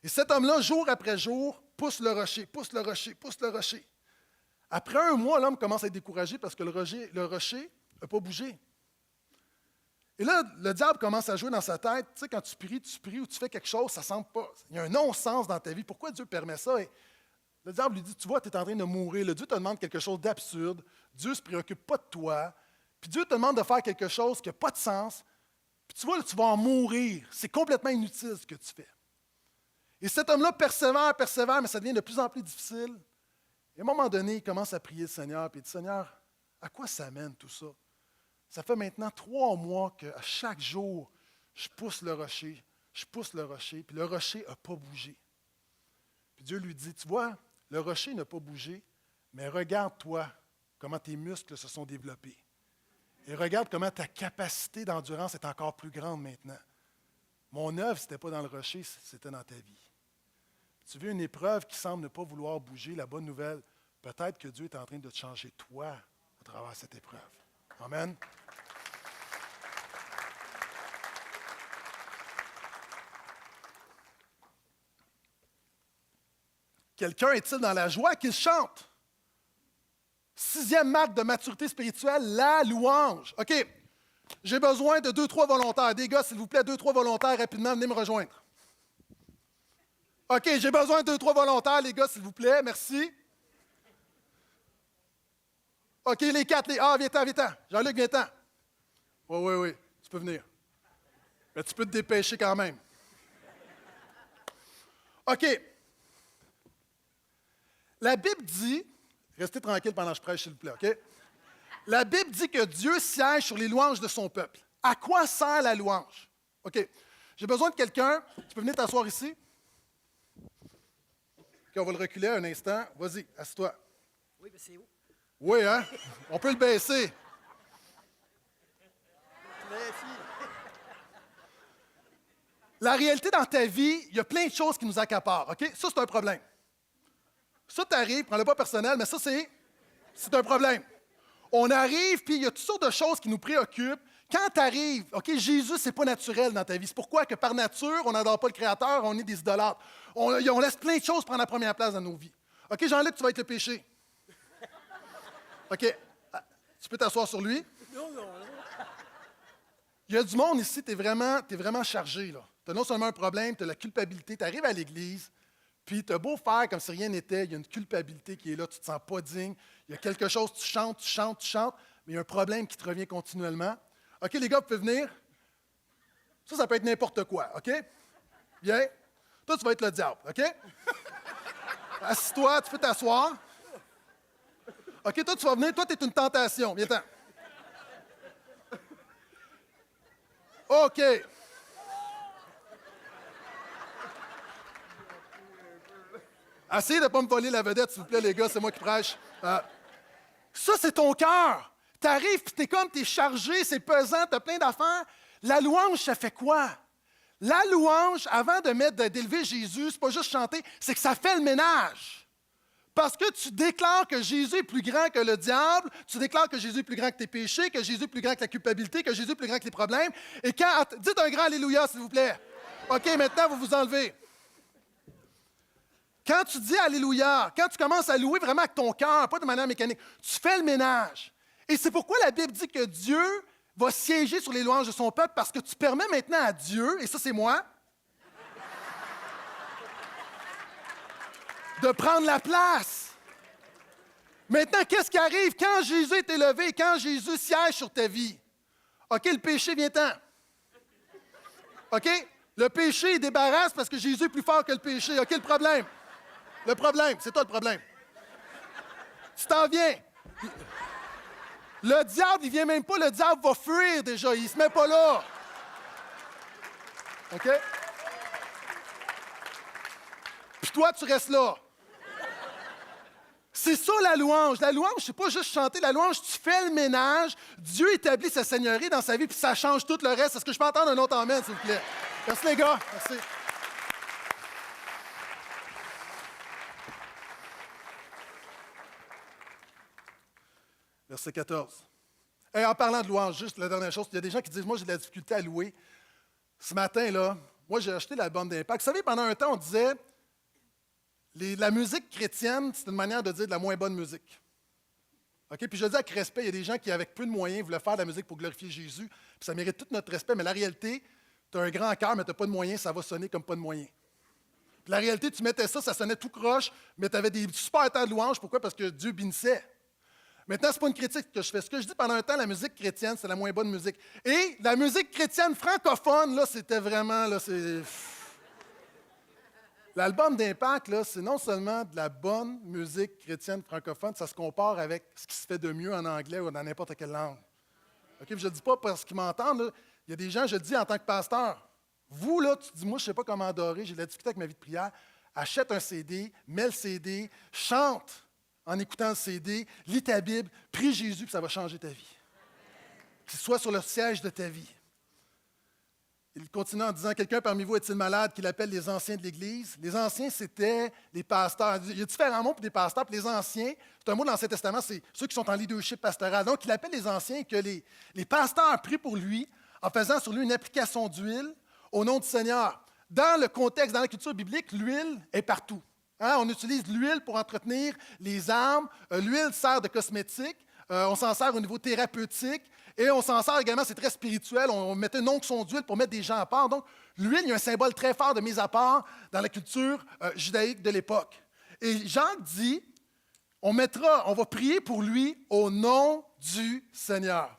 Et cet homme-là, jour après jour, pousse le rocher, pousse le rocher, pousse le rocher. Après un mois, l'homme commence à être découragé parce que le rocher n'a pas bougé. Et là, le diable commence à jouer dans sa tête. Tu sais, quand tu pries ou tu fais quelque chose, ça ne semble pas. Il y a un non-sens dans ta vie. Pourquoi Dieu permet ça? Et le diable lui dit, tu vois, tu es en train de mourir. Le Dieu te demande quelque chose d'absurde. Dieu ne se préoccupe pas de toi. Puis Dieu te demande de faire quelque chose qui n'a pas de sens. Puis tu vois, là, tu vas en mourir. C'est complètement inutile ce que tu fais. Et cet homme-là persévère, mais ça devient de plus en plus difficile. Et à un moment donné, il commence à prier le Seigneur. Puis il dit, Seigneur, à quoi ça mène tout ça? Ça fait maintenant 3 mois qu'à chaque jour, je pousse le rocher, puis le rocher n'a pas bougé. Puis Dieu lui dit, tu vois, le rocher n'a pas bougé, mais regarde-toi comment tes muscles se sont développés. Et regarde comment ta capacité d'endurance est encore plus grande maintenant. Mon œuvre, ce n'était pas dans le rocher, c'était dans ta vie. Tu veux une épreuve qui semble ne pas vouloir bouger, la bonne nouvelle, peut-être que Dieu est en train de te changer toi à travers cette épreuve. Amen. Quelqu'un est-il dans la joie qu'il chante? 6e marque de maturité spirituelle, la louange. OK, j'ai besoin de 2-3 volontaires. Des gars, s'il vous plaît, 2-3 volontaires, rapidement, venez me rejoindre. OK, j'ai besoin de 2-3 volontaires, les gars, s'il vous plaît, merci. OK, les 4, viens-t'en. Jean-Luc, viens-t'en. Oui, tu peux venir. Mais tu peux te dépêcher quand même. OK. La Bible dit, restez tranquille pendant que je prêche, s'il vous plaît, OK? La Bible dit que Dieu siège sur les louanges de son peuple. À quoi sert la louange? OK. J'ai besoin de quelqu'un. Tu peux venir t'asseoir ici? OK, on va le reculer un instant. Vas-y, assieds-toi. Oui, mais c'est où? Oui, hein? On peut le baisser. La réalité dans ta vie, il y a plein de choses qui nous accaparent, OK? Ça, c'est un problème. Ça, t'arrive, prends-le pas personnel, mais ça, c'est un problème. On arrive, puis il y a toutes sortes de choses qui nous préoccupent. Quand tu arrives, OK, Jésus, c'est pas naturel dans ta vie. C'est pourquoi que par nature, on n'adore pas le Créateur, on est des idolâtres. On laisse plein de choses prendre la première place dans nos vies. OK, Jean-Luc, tu vas être le péché. OK, tu peux t'asseoir sur lui? Non. Il y a du monde ici, tu es vraiment chargé. Tu as non seulement un problème, tu as la culpabilité. Tu arrives à l'église, puis tu as beau faire comme si rien n'était, il y a une culpabilité qui est là, tu ne te sens pas digne. Il y a quelque chose, tu chantes, mais il y a un problème qui te revient continuellement. OK, les gars, vous pouvez venir? Ça peut être n'importe quoi, OK? Viens. Toi, tu vas être le diable, OK? Assis-toi, tu peux t'asseoir. OK, toi, tu vas venir. Toi, tu es une tentation. Viens-t'en. OK. Essayez de ne pas me voler la vedette, s'il vous plaît, les gars. C'est moi qui prêche. Ça, c'est ton cœur. Tu arrives, puis t'es chargé, c'est pesant, tu as plein d'affaires. La louange, ça fait quoi? La louange, avant d'élever Jésus, c'est pas juste chanter, c'est que ça fait le ménage. Parce que tu déclares que Jésus est plus grand que le diable, tu déclares que Jésus est plus grand que tes péchés, que Jésus est plus grand que la culpabilité, que Jésus est plus grand que les problèmes. Et dites un grand Alléluia, s'il vous plaît. OK, maintenant, vous vous enlevez. Quand tu dis Alléluia, quand tu commences à louer vraiment avec ton cœur, pas de manière mécanique, tu fais le ménage. Et c'est pourquoi la Bible dit que Dieu va siéger sur les louanges de son peuple, parce que tu permets maintenant à Dieu, et ça c'est moi, de prendre la place. Maintenant, qu'est-ce qui arrive quand Jésus est élevé, quand Jésus siège sur ta vie? OK, le péché vient-t'en. OK? Le péché, il débarrasse parce que Jésus est plus fort que le péché. OK, le problème? Le problème, c'est toi le problème. Tu t'en viens. Le diable, il vient même pas. Le diable va fuir déjà. Il se met pas là. OK? Puis toi, tu restes là. C'est ça la louange. La louange, c'est pas juste chanter. La louange, tu fais le ménage. Dieu établit sa seigneurie dans sa vie, puis ça change tout le reste. Est-ce que je peux entendre un autre amen, s'il vous plaît? Merci, les gars. Merci. Verset 14. Et en parlant de louange, juste la dernière chose, il y a des gens qui disent, moi, j'ai de la difficulté à louer. Ce matin, là, moi, j'ai acheté l'album d'Impact. Vous savez, pendant un temps, on disait, la musique chrétienne, c'est une manière de dire de la moins bonne musique. OK? Puis je dis avec respect, il y a des gens qui, avec peu de moyens, voulaient faire de la musique pour glorifier Jésus. Puis ça mérite tout notre respect, mais la réalité, tu as un grand cœur, mais tu n'as pas de moyens, ça va sonner comme pas de moyens. Puis la réalité, tu mettais ça sonnait tout croche, mais tu avais des super temps de louange. Pourquoi? Parce que Dieu bénissait. Maintenant, ce n'est pas une critique que je fais. Ce que je dis pendant un temps, la musique chrétienne, c'est la moins bonne musique. Et la musique chrétienne francophone, là, c'était vraiment, là, c'est... L'album d'Impact, là, c'est non seulement de la bonne musique chrétienne francophone, ça se compare avec ce qui se fait de mieux en anglais ou dans n'importe quelle langue. OK? Puis je ne le dis pas parce qu'ils m'entendent, là. Il y a des gens, je le dis en tant que pasteur. Vous, là, tu te dis, moi, je ne sais pas comment adorer, j'ai de la difficulté avec ma vie de prière. Achète un CD, mets le CD, chante en écoutant le CD, lis ta Bible, prie Jésus, puis ça va changer ta vie. Qu'il soit sur le siège de ta vie. Il continue en disant, quelqu'un parmi vous est-il malade qu'il appelle les anciens de l'Église? Les anciens, c'était les pasteurs. Il y a différents mots pour des pasteurs, puis les anciens, c'est un mot dans l'Ancien Testament, c'est ceux qui sont en leadership pastoral. Donc, il appelle les anciens que les pasteurs prient pour lui en faisant sur lui une application d'huile au nom du Seigneur. Dans le contexte, dans la culture biblique, l'huile est partout. Hein? On utilise l'huile pour entretenir les âmes. L'huile sert de cosmétique. On s'en sert au niveau thérapeutique. Et on s'en sert également, c'est très spirituel. On mettait une onction d'huile pour mettre des gens à part. Donc, l'huile, il y a un symbole très fort de mise à part dans la culture judaïque de l'époque. Et Jacques dit, on va prier pour lui au nom du Seigneur.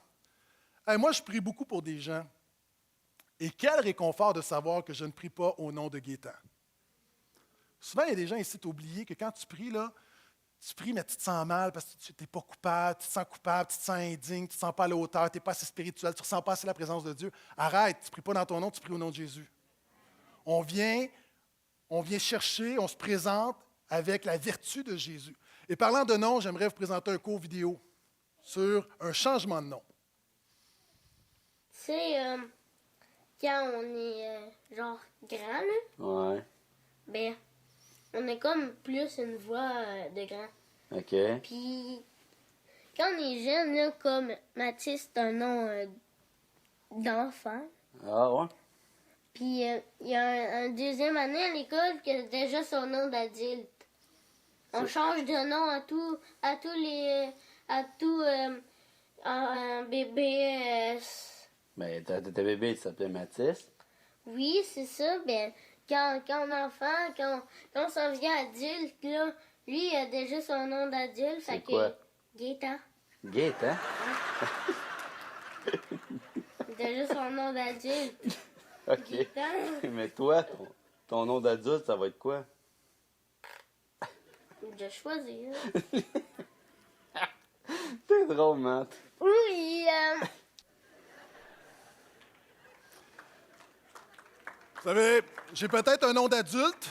Hey, moi, je prie beaucoup pour des gens. Et quel réconfort de savoir que je ne prie pas au nom de Gaétan. Souvent, il y a des gens ici qui oublient que quand tu pries, là, tu pries, mais tu te sens mal parce que tu n'es pas coupable, tu te sens coupable, tu te sens indigne, tu ne te sens pas à la hauteur, tu n'es pas assez spirituel, tu ne ressens pas assez la présence de Dieu. Arrête, tu ne pries pas dans ton nom, tu pries au nom de Jésus. On vient chercher, on se présente avec la vertu de Jésus. Et parlant de nom, j'aimerais vous présenter un court vidéo sur un changement de nom. C'est quand on est genre grand, là, Ouais. ben, on a comme plus une voix de grand. OK. Puis, quand on est jeune, là, comme Mathis, c'est un nom d'enfant. Ah ouais? Puis, il y a un deuxième année à l'école qui a déjà son nom d'adulte. On change de nom un bébé. Ben, ta bébé, il s'appelait Mathis. Oui, c'est ça. Ben, quand on est enfant, quand on s'en vient adulte, là, lui, il a déjà son nom d'adulte. C'est fait quoi? que Gaétan. Gaétan? Il a déjà son nom d'adulte. OK. Gaétan. Mais toi, ton nom d'adulte, ça va être quoi? De choisir. C'est drôle, Matt. Oui, Vous savez, j'ai peut-être un nom d'adulte,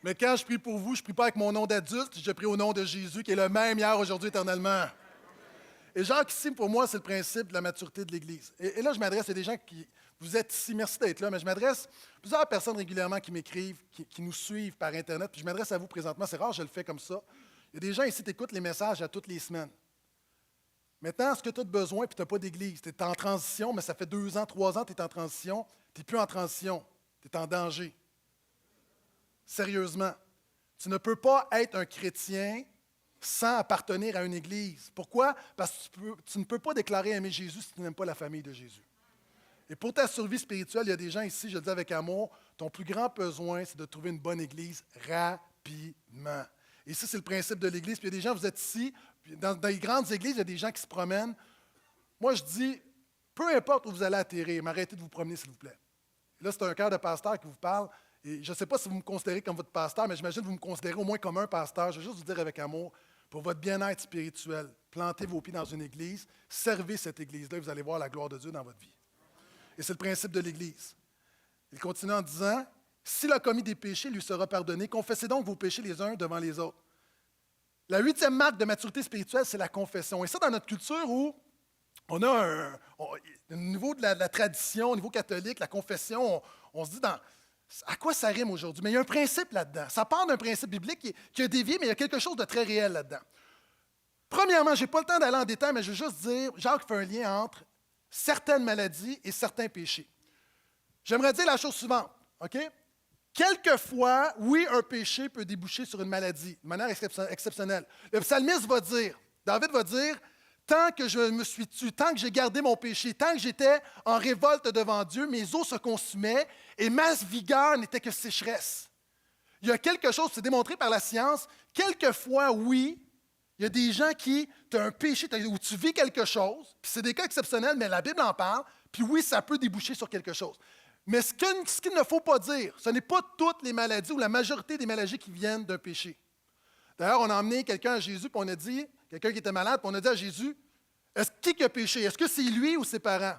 mais quand je prie pour vous, je ne prie pas avec mon nom d'adulte, je prie au nom de Jésus, qui est le même hier, aujourd'hui, éternellement. Et Jacques, ici, pour moi, c'est le principe de la maturité de l'Église. Et là, je m'adresse à des gens qui... Vous êtes ici, merci d'être là, mais je m'adresse à plusieurs personnes régulièrement qui m'écrivent, qui nous suivent par Internet, puis je m'adresse à vous présentement. C'est rare, je le fais comme ça. Il y a des gens ici qui écoutent les messages à toutes les semaines. Maintenant, ce que tu as de besoin, puis tu n'as pas d'église, tu es en transition, mais ça fait 2 ans, 3 ans que tu es en transition, tu n'es plus en transition, tu es en danger. Sérieusement, tu ne peux pas être un chrétien sans appartenir à une église. Pourquoi? Parce que tu ne peux pas déclarer aimer Jésus si tu n'aimes pas la famille de Jésus. Et pour ta survie spirituelle, il y a des gens ici, je le dis avec amour, ton plus grand besoin, c'est de trouver une bonne église rapidement. Et ça, c'est le principe de l'Église. Puis il y a des gens, vous êtes ici, dans les grandes églises, il y a des gens qui se promènent. Moi, je dis, peu importe où vous allez atterrir, mais arrêtez de vous promener, s'il vous plaît. Et là, c'est un cœur de pasteur qui vous parle. Et je ne sais pas si vous me considérez comme votre pasteur, mais j'imagine que vous me considérez au moins comme un pasteur. Je veux juste vous dire avec amour, pour votre bien-être spirituel, plantez vos pieds dans une église, servez cette église-là et vous allez voir la gloire de Dieu dans votre vie. Et c'est le principe de l'Église. Il continue en disant, « S'il a commis des péchés, il lui sera pardonné. Confessez donc vos péchés les uns devant les autres. » La 8e marque de maturité spirituelle, c'est la confession. Et ça, dans notre culture où on a au niveau de la tradition, au niveau catholique, la confession, on se dit, à quoi ça rime aujourd'hui? Mais il y a un principe là-dedans. Ça part d'un principe biblique qui a dévié, mais il y a quelque chose de très réel là-dedans. Premièrement, je n'ai pas le temps d'aller en détail, mais je veux juste dire, Jacques fait un lien entre certaines maladies et certains péchés. J'aimerais dire la chose suivante, OK? Quelquefois, oui, un péché peut déboucher sur une maladie de manière exceptionnelle. Le psalmiste va dire, David va dire, tant que je me suis tué, tant que j'ai gardé mon péché, tant que j'étais en révolte devant Dieu, mes os se consumaient et ma vigueur n'était que sécheresse. Il y a quelque chose, c'est démontré par la science, quelquefois, oui, il y a des gens qui, tu as un péché où tu vis quelque chose, puis c'est des cas exceptionnels, mais la Bible en parle, puis oui, ça peut déboucher sur quelque chose. Mais ce qu'il ne faut pas dire, ce n'est pas toutes les maladies ou la majorité des maladies qui viennent d'un péché. D'ailleurs, on a emmené quelqu'un à Jésus, puis on a dit, quelqu'un qui était malade, puis on a dit à Jésus, qui a péché? Est-ce que c'est lui ou ses parents?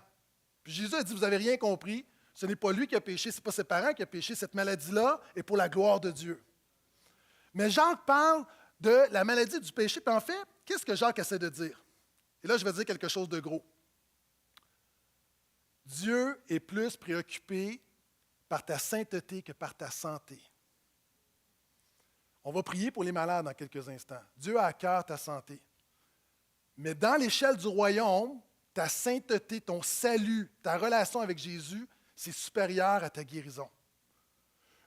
Puis Jésus a dit, vous n'avez rien compris, ce n'est pas lui qui a péché, ce n'est pas ses parents qui ont péché, cette maladie-là est pour la gloire de Dieu. Mais Jacques parle de la maladie du péché. Puis en fait, qu'est-ce que Jacques essaie de dire? Et là, je vais dire quelque chose de gros. Dieu est plus préoccupé par ta sainteté que par ta santé. On va prier pour les malades dans quelques instants. Dieu a à cœur ta santé. Mais dans l'échelle du royaume, ta sainteté, ton salut, ta relation avec Jésus, c'est supérieur à ta guérison.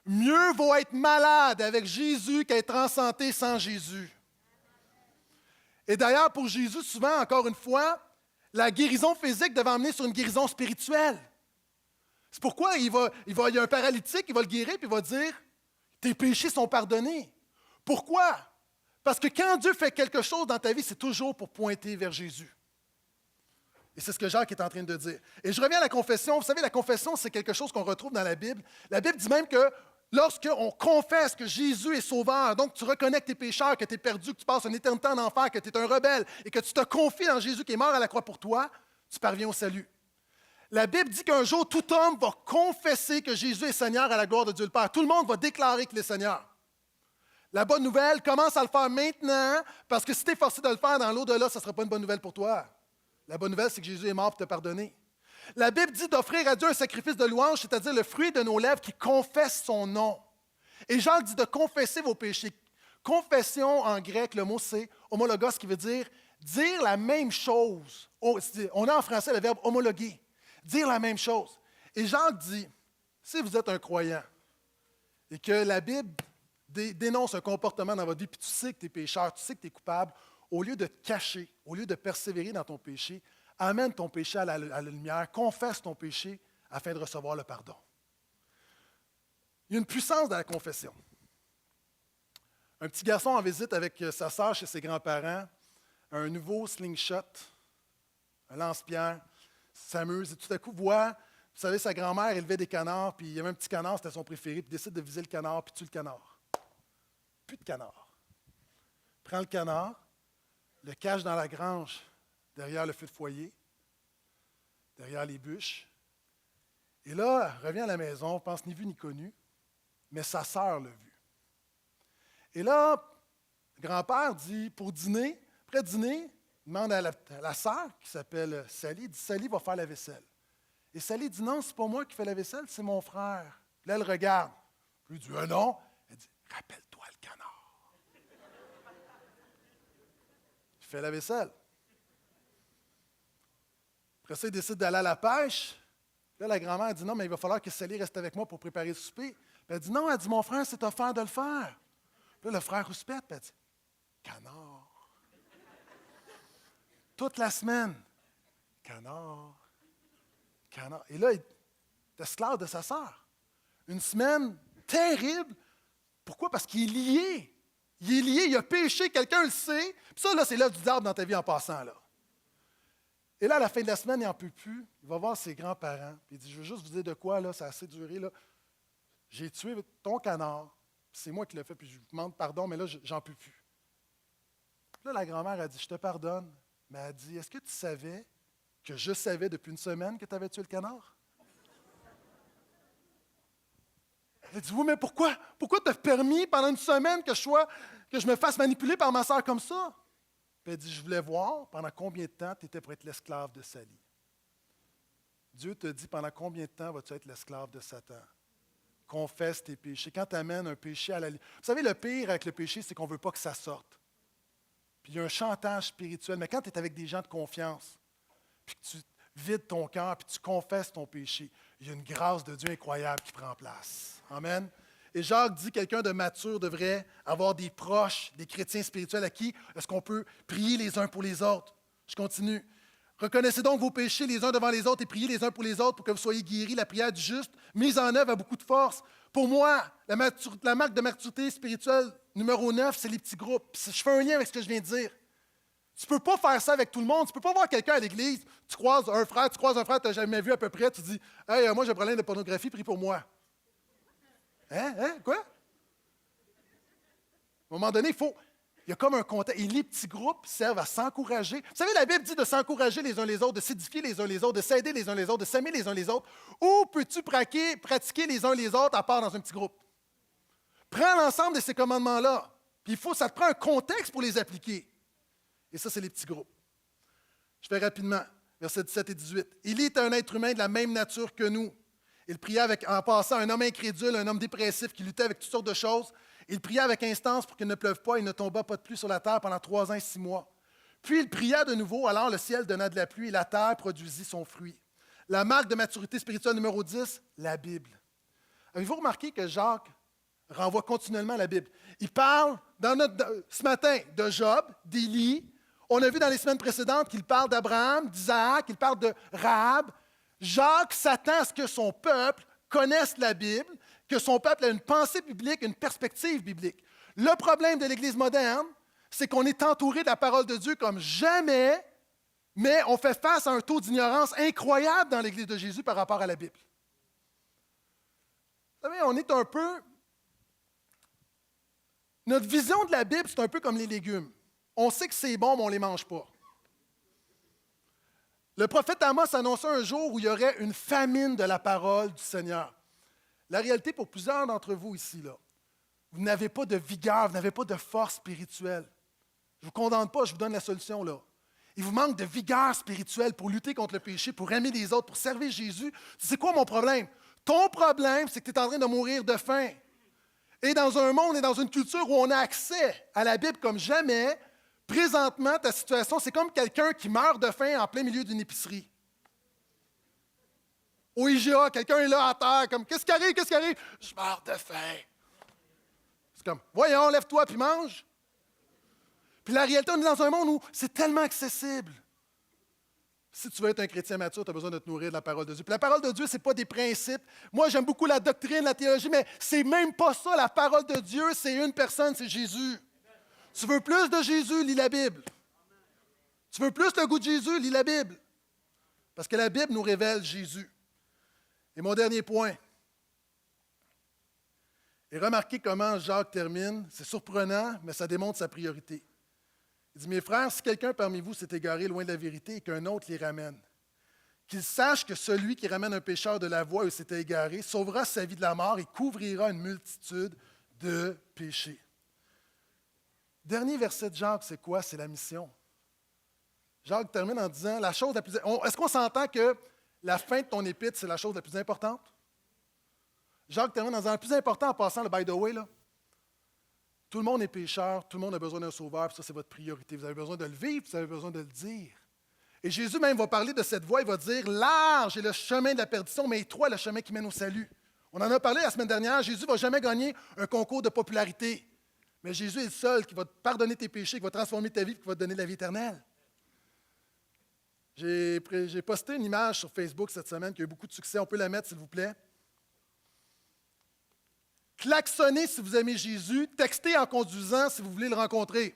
Mieux vaut être malade avec Jésus qu'être en santé sans Jésus. Et d'ailleurs, pour Jésus, souvent, encore une fois, la guérison physique devait emmener sur une guérison spirituelle. C'est pourquoi il y a un paralytique, il va le guérir, puis il va dire, tes péchés sont pardonnés. Pourquoi? Parce que quand Dieu fait quelque chose dans ta vie, c'est toujours pour pointer vers Jésus. Et c'est ce que Jacques est en train de dire. Et je reviens à la confession. Vous savez, la confession, c'est quelque chose qu'on retrouve dans la Bible. La Bible dit même que lorsqu'on confesse que Jésus est sauveur, donc tu reconnais que tu es pécheur, que tu es perdu, que tu passes une éternité en enfer, que tu es un rebelle et que tu te confies dans Jésus qui est mort à la croix pour toi, tu parviens au salut. La Bible dit qu'un jour, tout homme va confesser que Jésus est Seigneur à la gloire de Dieu le Père. Tout le monde va déclarer qu'il est Seigneur. La bonne nouvelle, commence à le faire maintenant, parce que si tu es forcé de le faire dans l'au-delà, ça ne sera pas une bonne nouvelle pour toi. La bonne nouvelle, c'est que Jésus est mort pour te pardonner. La Bible dit d'offrir à Dieu un sacrifice de louange, c'est-à-dire le fruit de nos lèvres qui confesse son nom. Et Jacques dit de confesser vos péchés. Confession, en grec, le mot c'est homologos, qui veut dire la même chose. On a en français le verbe homologuer, dire la même chose. Et Jacques dit, si vous êtes un croyant et que la Bible dénonce un comportement dans votre vie, puis tu sais que tu es pécheur, tu sais que tu es coupable, au lieu de te cacher, au lieu de persévérer dans ton péché, amène ton péché à la lumière, confesse ton péché afin de recevoir le pardon. Il y a une puissance dans la confession. Un petit garçon en visite avec sa sœur chez ses grands-parents, un nouveau slingshot, un lance-pierre, s'amuse et tout à coup voit, vous savez, sa grand-mère élevait des canards, puis il y avait un petit canard, c'était son préféré, puis il décide de viser le canard, puis tue le canard. Plus de canard. Prend le canard, le cache dans la grange, derrière le feu de foyer, derrière les bûches. Et là, elle revient à la maison, pense ni vu ni connu, mais sa sœur l'a vu. Et là, le grand-père dit, pour dîner, après dîner, il demande à la sœur, qui s'appelle Sally, il dit, Sally va faire la vaisselle. Et Sally dit, non, c'est pas moi qui fais la vaisselle, c'est mon frère. Puis là, elle regarde. Puis il dit, non. Elle dit, rappelle-toi le canard. Il fait la vaisselle. Après ça, il décide d'aller à la pêche. Là, la grand-mère dit, non, mais il va falloir que Sally reste avec moi pour préparer le souper. Puis elle dit, non, elle dit, mon frère s'est offert de le faire. Puis là, le frère rouspète, puis elle dit, canard. Toute la semaine, canard, canard. Et là, il est esclave de sa sœur. Une semaine terrible. Pourquoi? Parce qu'il est lié. Il est lié, il a péché, quelqu'un le sait. Puis ça, là, c'est l'œuvre du diable dans ta vie en passant, là. Et là, à la fin de la semaine, il n'en peut plus. Il va voir ses grands-parents. Puis il dit, je veux juste vous dire de quoi, là, ça a assez duré, là. J'ai tué ton canard. C'est moi qui l'ai fait, puis je vous demande pardon, mais là, j'en peux plus. Puis là, la grand-mère a dit, je te pardonne. Mais elle a dit, est-ce que tu savais que je savais depuis une semaine que tu avais tué le canard? Elle a dit, oui, mais pourquoi? Pourquoi tu as permis pendant une semaine que je me fasse manipuler par ma sœur comme ça? Puis elle dit, je voulais voir pendant combien de temps tu étais pour être l'esclave de Sally. Dieu te dit, pendant combien de temps vas-tu être l'esclave de Satan? Confesse tes péchés. Quand tu amènes un péché à la... Vous savez, le pire avec le péché, c'est qu'on ne veut pas que ça sorte. Puis il y a un chantage spirituel. Mais quand tu es avec des gens de confiance, puis que tu vides ton cœur, puis tu confesses ton péché, il y a une grâce de Dieu incroyable qui prend place. Amen. Et Jacques dit que quelqu'un de mature devrait avoir des proches, des chrétiens spirituels à qui est-ce qu'on peut prier les uns pour les autres. Je continue. Reconnaissez donc vos péchés les uns devant les autres et priez les uns pour les autres pour que vous soyez guéris. La prière du juste, mise en œuvre, a beaucoup de force. Pour moi, la marque de maturité spirituelle numéro 9, c'est les petits groupes. Je fais un lien avec ce que je viens de dire. Tu ne peux pas faire ça avec tout le monde. Tu ne peux pas voir quelqu'un à l'église, tu croises un frère, que tu n'as jamais vu à peu près, tu dis « Hey, moi j'ai un problème de pornographie, prie pour moi. » Hein? Quoi? À un moment donné, il y a comme un contact. Et les petits groupes servent à s'encourager. Vous savez, la Bible dit de s'encourager les uns les autres, de s'édifier les uns les autres, de s'aider les uns les autres, de s'aimer les uns les autres. Où peux-tu pratiquer les uns les autres à part dans un petit groupe? Prends l'ensemble de ces commandements-là. Puis ça te prend un contexte pour les appliquer. Et ça, c'est les petits groupes. Je fais rapidement. Versets 17 et 18. « Il est un être humain de la même nature que nous. Il priait en passant un homme incrédule, un homme dépressif qui luttait avec toutes sortes de choses. Il pria avec instance pour qu'il ne pleuve pas et ne tomba pas de pluie sur la terre pendant 3 ans et 6 mois. Puis il pria de nouveau, alors le ciel donna de la pluie et la terre produisit son fruit. La marque de maturité spirituelle numéro 10, la Bible. Avez-vous remarqué que Jacques renvoie continuellement à la Bible? Il parle ce matin de Job, d'Élie. On a vu dans les semaines précédentes qu'il parle d'Abraham, d'Isaac, qu'il parle de Rahab. Jacques s'attend à ce que son peuple connaisse la Bible, que son peuple ait une pensée biblique, une perspective biblique. Le problème de l'Église moderne, c'est qu'on est entouré de la parole de Dieu comme jamais, mais on fait face à un taux d'ignorance incroyable dans l'Église de Jésus par rapport à la Bible. Vous savez, on est un peu... Notre vision de la Bible, c'est un peu comme les légumes. On sait que c'est bon, mais on ne les mange pas. Le prophète Amos annonçait un jour où il y aurait une famine de la parole du Seigneur. La réalité pour plusieurs d'entre vous ici, là, vous n'avez pas de vigueur, vous n'avez pas de force spirituelle. Je ne vous condamne pas, je vous donne la solution là. Il vous manque de vigueur spirituelle pour lutter contre le péché, pour aimer les autres, pour servir Jésus. C'est quoi mon problème? Ton problème, c'est que tu es en train de mourir de faim. Et dans un monde et dans une culture où on a accès à la Bible comme jamais, présentement, ta situation, c'est comme quelqu'un qui meurt de faim en plein milieu d'une épicerie. Au IGA, quelqu'un est là à terre, comme « Qu'est-ce qui arrive? Qu'est-ce qui arrive? » « Je meurs de faim. » C'est comme « Voyons, lève-toi puis mange. » Puis la réalité, on est dans un monde où c'est tellement accessible. Si tu veux être un chrétien mature, tu as besoin de te nourrir de la parole de Dieu. Puis la parole de Dieu, ce n'est pas des principes. Moi, j'aime beaucoup la doctrine, la théologie, mais c'est même pas ça. La parole de Dieu, c'est une personne, c'est Jésus. Tu veux plus de Jésus, lis la Bible. Tu veux plus le goût de Jésus, lis la Bible. Parce que la Bible nous révèle Jésus. Et mon dernier point. Et remarquez comment Jacques termine. C'est surprenant, mais ça démontre sa priorité. Il dit, mes frères, si quelqu'un parmi vous s'est égaré loin de la vérité et qu'un autre l'y ramène, qu'il sache que celui qui ramène un pécheur de la voie où il s'était égaré sauvera sa vie de la mort et couvrira une multitude de péchés. Dernier verset de Jacques, c'est quoi? C'est la mission. Jacques termine en disant, la chose la plus... Est-ce qu'on s'entend que la fin de ton épître, c'est la chose la plus importante? Jacques termine en disant, le plus important en passant, le by the way, là, tout le monde est pécheur, tout le monde a besoin d'un sauveur, puis ça, c'est votre priorité. Vous avez besoin de le vivre, vous avez besoin de le dire. Et Jésus même va parler de cette voie, il va dire, large est le chemin de la perdition, mais étroit est le chemin qui mène au salut. On en a parlé la semaine dernière, Jésus ne va jamais gagner un concours de popularité. Mais Jésus est le seul qui va te pardonner tes péchés, qui va transformer ta vie, qui va te donner la vie éternelle. J'ai posté une image sur Facebook cette semaine qui a eu beaucoup de succès. On peut la mettre, s'il vous plaît. Klaxonnez si vous aimez Jésus, textez en conduisant si vous voulez le rencontrer.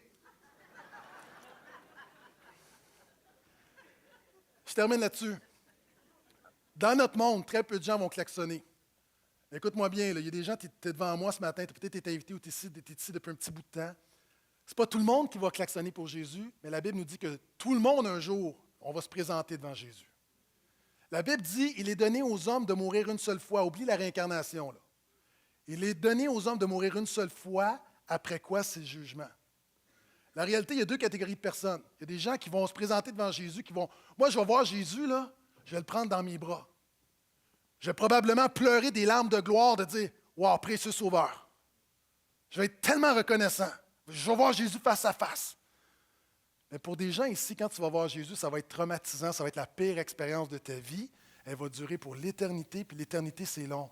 Je termine là-dessus. Dans notre monde, très peu de gens vont klaxonner. Écoute-moi bien, là, il y a des gens, tu es devant moi ce matin, tu as peut-être été invité ou tu es ici depuis un petit bout de temps. Ce n'est pas tout le monde qui va klaxonner pour Jésus, mais la Bible nous dit que tout le monde, un jour, on va se présenter devant Jésus. La Bible dit, il est donné aux hommes de mourir une seule fois. Oublie la réincarnation, là. Il est donné aux hommes de mourir une seule fois, après quoi c'est le jugement. La réalité, il y a deux catégories de personnes. Il y a des gens qui vont se présenter devant Jésus, qui vont, moi je vais voir Jésus, là, je vais le prendre dans mes bras. Je vais probablement pleurer des larmes de gloire, de dire, « Wow, précieux Sauveur! » Je vais être tellement reconnaissant. Je vais voir Jésus face à face. Mais pour des gens ici, quand tu vas voir Jésus, ça va être traumatisant, ça va être la pire expérience de ta vie. Elle va durer pour l'éternité, puis l'éternité, c'est long.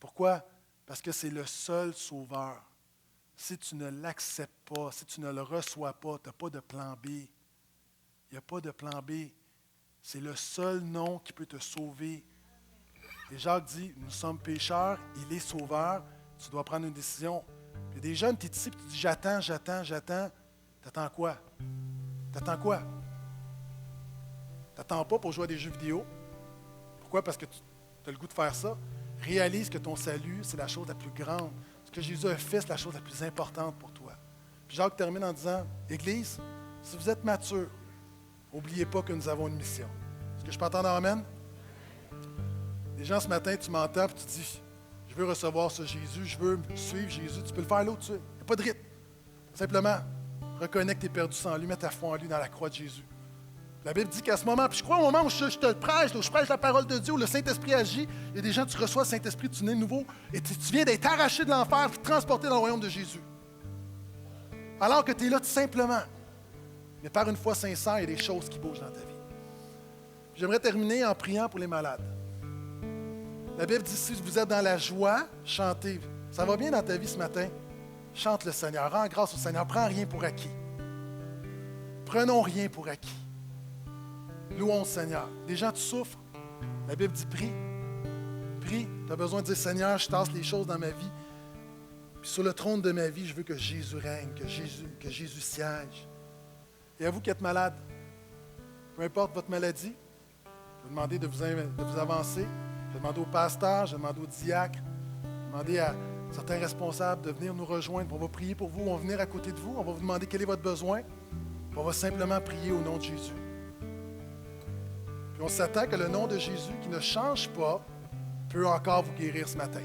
Pourquoi? Parce que c'est le seul sauveur. Si tu ne l'acceptes pas, si tu ne le reçois pas, tu n'as pas de plan B. Il n'y a pas de plan B. C'est le seul nom qui peut te sauver. Et Jacques dit, nous sommes pécheurs, il est sauveur, tu dois prendre une décision. Il y a des jeunes, tu es ici, et tu dis, j'attends. T'attends quoi? T'attends pas pour jouer à des jeux vidéo. Pourquoi? Parce que tu as le goût de faire ça. Réalise que ton salut, c'est la chose la plus grande. Ce que Jésus a fait, c'est la chose la plus importante pour toi. Puis Jacques termine en disant, Église, si vous êtes mature, n'oubliez pas que nous avons une mission. Est-ce que je peux entendre amen? Les gens, ce matin, tu m'entends et tu dis, je veux recevoir ce Jésus, je veux suivre Jésus. Tu peux le faire là où tu es. Il n'y a pas de rythme. Simplement, reconnais que tu es perdu sans lui, mets ta foi en lui dans la croix de Jésus. La Bible dit qu'à ce moment, puis je crois au moment où je te le prêche, où je prêche la parole de Dieu, où le Saint-Esprit agit, il y a des gens, tu reçois le Saint-Esprit, tu nais de nouveau, et tu viens d'être arraché de l'enfer et transporté dans le royaume de Jésus. Alors que tu es là tout simplement. Mais par une foi sincère, il y a des choses qui bougent dans ta vie. J'aimerais terminer en priant pour les malades. La Bible dit, si vous êtes dans la joie, chantez. Ça va bien dans ta vie ce matin? Chante le Seigneur, rends grâce au Seigneur, prends rien pour acquis. Prenons rien pour acquis. Louons le Seigneur. Des gens, tu souffres. La Bible dit, prie. Prie. Tu as besoin de dire, Seigneur, je tasse les choses dans ma vie. Puis sur le trône de ma vie, je veux que Jésus règne, que Jésus siège. Et à vous qui êtes malade, peu importe votre maladie, je vais demander de vous avancer. Je vais demander au pasteur, je vais demander au diacre, je vais demander à certains responsables de venir nous rejoindre. On va prier pour vous, on va venir à côté de vous, on va vous demander quel est votre besoin. Puis on va simplement prier au nom de Jésus. Puis on s'attend que le nom de Jésus, qui ne change pas, peut encore vous guérir ce matin.